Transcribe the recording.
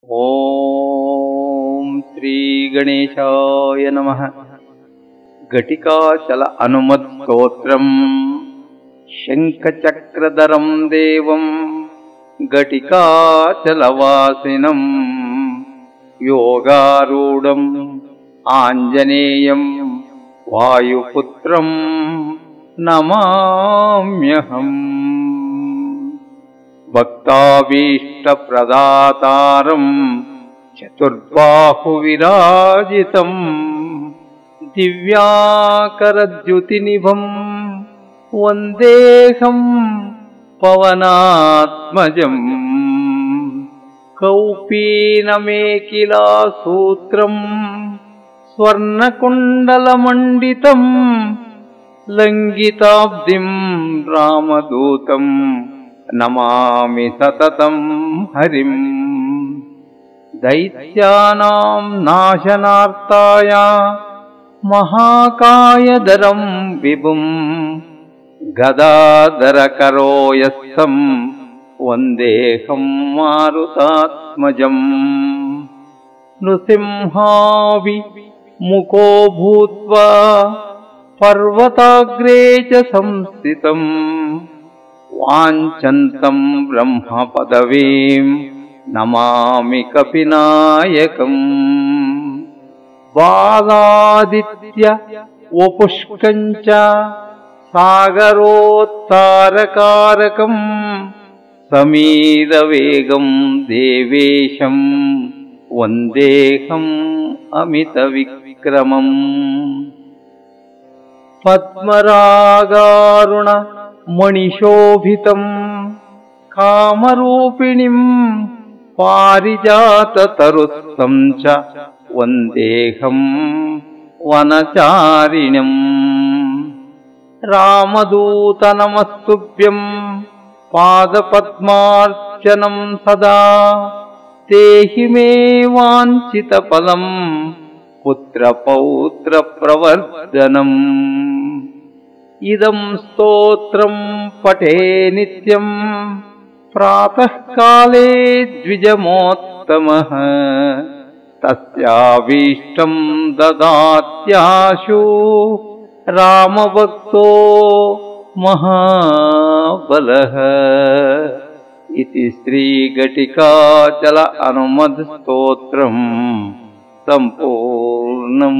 ఓం శ్రీ గణేశాయ నమః. ఘటికాచల అనుమత్ స్తోత్రం శంఖచక్రధరం దేవం ఘటికాచలవాసినం యోగారూఢం ఆంజనేయం వాయుపుత్రం నమామ్యహం. భక్తాభీష్టప్రదాతారం చతుర్బాహువిరాజితం దివ్యాకరద్యుతినిభం వందేహం పవనాత్మజం. కౌపీనమేకిలాసూత్రం స్వర్ణకుండలమండితం లంఘితాబ్దిం రామదూతం నమామి సతతం హరిం. దైత్యానాం నాశనార్థాయ మహాకాయధరం విభుం గదాధరకరోయస్థం వందేహం మారుతాత్మజం. నృసింహావి ముఖో భూత్వా పర్వతాగ్రే చ సంస్థితం వాంఛంతం బ్రహ్మ పదవీం నమామి కపినాయకం. బాలాదిత్య వపుష్కం చ సాగరోత్తారకారకం సమీరవేగం దేవేశం వందేహం అమిత విక్రమం. పద్మరాగారుణ మణిశోభితం కామరూపిణిం పారిజాతతరుస్తం చ వందేహం వనచారిణం. రామదూత నమస్తుభ్యం పాదపద్మార్చనం సదా దేహి మే వాంఛితఫలం పుత్రపౌత్ర ప్రవర్ధనం. ఇదం స్తోత్రం పఠే నిత్యం ప్రాతఃకాలే ద్విజమోత్తమః తస్యాభీష్టం దదాత్యాశు రామభక్తో మహాబలః. ఇతి శ్రీ ఘటికాచల అనుమత్ స్తోత్రం సంపూర్ణం.